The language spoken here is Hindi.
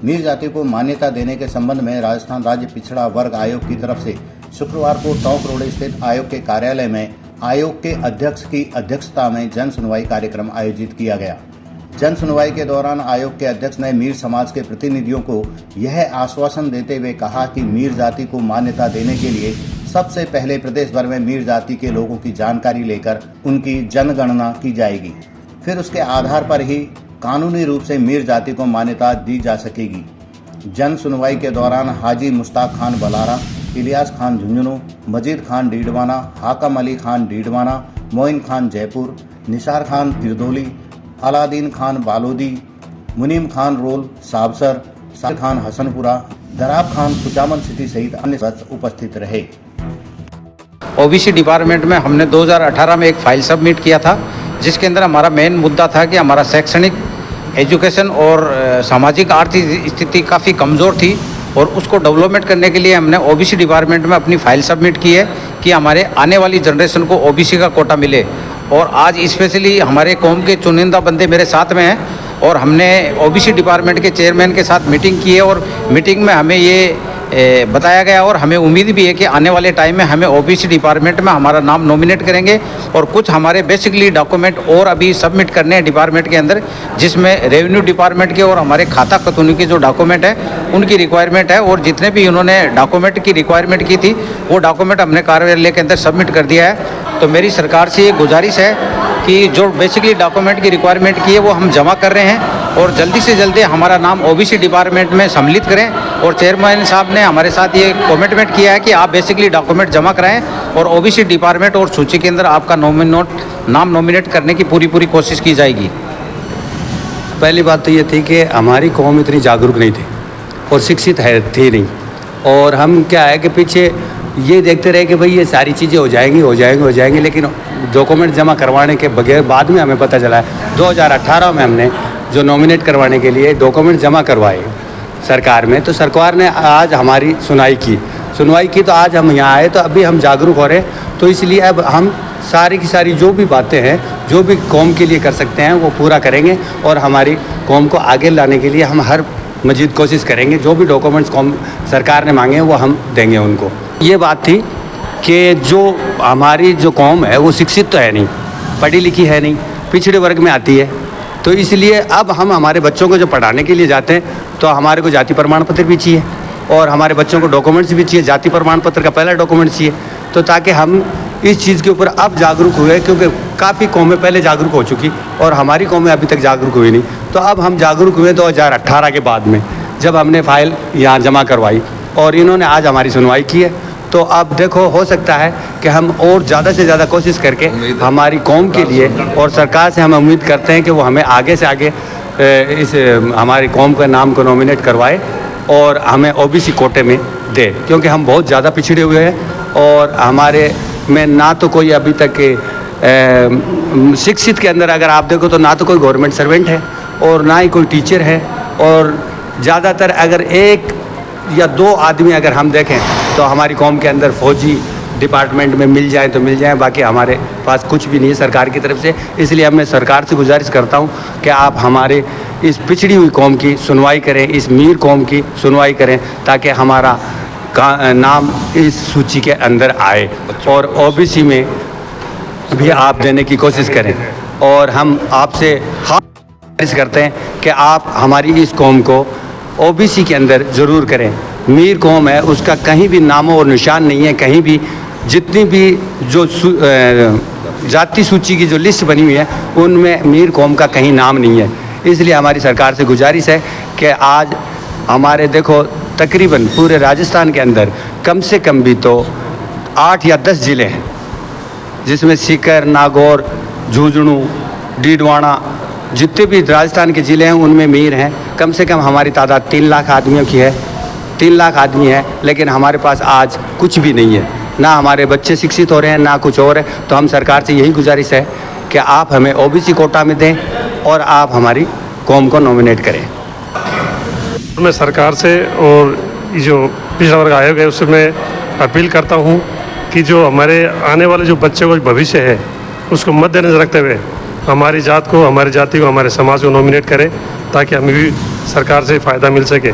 मीर जाति को मान्यता देने के संबंध में राजस्थान राज्य पिछड़ा वर्ग आयोग की तरफ से शुक्रवार को टोंक रोड स्थित आयोग के कार्यालय में आयोग के अध्यक्ष की अध्यक्षता में जन सुनवाई कार्यक्रम आयोजित किया गया। जन सुनवाई के दौरान आयोग के अध्यक्ष ने मीर समाज के प्रतिनिधियों को यह आश्वासन देते हुए कहा कि मीर जाति को मान्यता देने के लिए सबसे पहले प्रदेश भर में मीर जाति के लोगों की जानकारी लेकर उनकी जनगणना की जाएगी, फिर उसके आधार पर ही कानूनी रूप से मीर जाति को मान्यता दी जा सकेगी। जन सुनवाई के दौरान हाजी मुश्ताक खान बलारा, इलियास खान झुंझुनू, मजीद खान डीडवाना, हाकम अली खान डीडवाना, मोइन खान जयपुर, निसार खान तिरदोली, अलादीन खान बालोदी, मुनीम खान रोल साबसर, साल खान हसनपुरा, दराब खान कुचामन सिटी सहित अन्य सदस्य उपस्थित रहे। ओबीसी डिपार्टमेंट में हमने 2018 में एक फाइल सबमिट किया था, जिसके अंदर हमारा मेन मुद्दा था कि हमारा शैक्षणिक, एजुकेशन और सामाजिक आर्थिक स्थिति काफ़ी कमज़ोर थी और उसको डेवलपमेंट करने के लिए हमने ओबीसी डिपार्टमेंट में अपनी फाइल सबमिट की है कि हमारे आने वाली जनरेशन को ओबीसी का कोटा मिले। और आज स्पेशली हमारे कौम के चुनिंदा बंदे मेरे साथ में हैं और हमने ओबीसी डिपार्टमेंट के चेयरमैन के साथ मीटिंग की है और मीटिंग में हमें ये बताया गया और हमें उम्मीद भी है कि आने वाले टाइम में हमें ओबीसी डिपार्टमेंट में हमारा नाम नॉमिनेट करेंगे और कुछ हमारे बेसिकली डॉक्यूमेंट और अभी सबमिट करने हैं डिपार्टमेंट के अंदर, जिसमें रेवेन्यू डिपार्टमेंट के और हमारे खाता खतौनी के जो डॉक्यूमेंट है उनकी रिक्वायरमेंट है। और जितने भी उन्होंने डॉक्यूमेंट की रिक्वायरमेंट की थी वो डॉक्यूमेंट हमने कार्यालय के अंदर सबमिट कर दिया है। तो मेरी सरकार से ये गुजारिश है कि जो बेसिकली डॉक्यूमेंट की रिक्वायरमेंट की है वो हम जमा कर रहे हैं और जल्दी से जल्दी हमारा नाम ओबीसी डिपार्टमेंट में सम्मिलित करें। और चेयरमैन साहब ने हमारे साथ ये कमिटमेंट किया है कि आप बेसिकली डॉक्यूमेंट जमा कराएं और ओबीसी डिपार्टमेंट और सूची के अंदर आपका नाम नॉमिनेट करने की पूरी कोशिश की जाएगी। पहली बात तो ये थी कि हमारी कौम इतनी जागरूक नहीं थी और शिक्षित थी नहीं, और हम क्या है कि पीछे ये देखते रहे कि भाई ये सारी चीज़ें हो जाएंगी, लेकिन डॉक्यूमेंट जमा करवाने के बगैर बाद में हमें पता चला है 2018 में हमने जो नॉमिनेट करवाने के लिए डॉक्यूमेंट जमा करवाए सरकार में, तो सरकार ने आज हमारी सुनवाई की तो आज हम यहाँ आए, तो अभी हम जागरूक हो रहे हैं। तो इसलिए अब हम सारी की सारी जो भी बातें हैं, जो भी कौम के लिए कर सकते हैं वो पूरा करेंगे और हमारी कौम को आगे लाने के लिए हम हर मजीद कोशिश करेंगे। जो भी डॉक्यूमेंट्स कौम सरकार ने मांगे वो हम देंगे उनको। ये बात थी कि जो हमारी जो कौम है वो शिक्षित तो है नहीं, पढ़ी लिखी है नहीं, पिछड़े वर्ग में आती है, तो इसलिए अब हम हमारे बच्चों को जो पढ़ाने के लिए जाते हैं तो हमारे को जाति प्रमाण पत्र भी चाहिए और हमारे बच्चों को डॉक्यूमेंट्स भी चाहिए, जाति प्रमाण पत्र का पहला डॉक्यूमेंट चाहिए। तो ताकि हम इस चीज़ के ऊपर अब जागरूक हुए, क्योंकि काफ़ी कौमें पहले जागरूक हो चुकी और हमारी कौमें अभी तक जागरूक हुई नहीं। तो अब हम जागरूक हुए 2018 के बाद में, जब हमने फाइल यहाँ जमा करवाई और इन्होंने आज हमारी सुनवाई की है। तो अब देखो, हो सकता है कि हम और ज़्यादा से ज़्यादा कोशिश करके हमारी कौम के लिए, और सरकार से हम उम्मीद करते हैं कि वो हमें आगे से आगे इस हमारी कौम के नाम को नॉमिनेट करवाए और हमें ओबीसी कोटे में दे, क्योंकि हम बहुत ज़्यादा पिछड़े हुए हैं और हमारे में ना तो कोई अभी तक शिक्षित के अंदर अगर आप देखो तो ना तो कोई गवर्नमेंट सर्वेंट है और ना ही कोई टीचर है, और ज़्यादातर अगर एक या दो आदमी अगर हम देखें तो हमारी कौम के अंदर फौजी डिपार्टमेंट में मिल जाए तो मिल जाए, बाकी हमारे पास कुछ भी नहीं है सरकार की तरफ से। इसलिए अब मैं सरकार से गुजारिश करता हूं कि आप हमारे इस पिछड़ी हुई कौम की सुनवाई करें, इस मीर कौम की सुनवाई करें, ताकि हमारा नाम इस सूची के अंदर आए और ओबीसी में भी आप देने की कोशिश करें। और हम आपसे गुजारिश करते हैं कि आप हमारी इस कौम को ओबीसी के अंदर ज़रूर करें। मीर कौम है, उसका कहीं भी नामो और निशान नहीं है, कहीं भी जितनी भी जो जाति सूची की जो लिस्ट बनी हुई है उनमें मीर कौम का कहीं नाम नहीं है। इसलिए हमारी सरकार से गुजारिश है कि आज हमारे देखो तकरीबन पूरे राजस्थान के अंदर कम से कम भी तो 8 या 10 ज़िले हैं, जिसमें सीकर, नागौर, झुंझुनू, डीडवाना, जितने भी राजस्थान के ज़िले हैं उनमें मीर हैं। कम से कम हमारी तादाद 3 लाख आदमियों की है, 3 लाख आदमी है, लेकिन हमारे पास आज कुछ भी नहीं है, ना हमारे बच्चे शिक्षित हो रहे हैं ना कुछ और है। तो हम सरकार से यही गुजारिश है कि आप हमें ओबीसी कोटा में दें और आप हमारी कौम को नॉमिनेट करें। मैं सरकार से और जो पिछड़ा वर्ग आयोग है उससे मैं अपील करता हूं कि जो हमारे आने वाले जो बच्चे का भविष्य है उसको मद्देनजर रखते हुए हमारी जात को, हमारी जाति को, हमारे समाज को नॉमिनेट करें ताकि हमें भी सरकार से फ़ायदा मिल सके।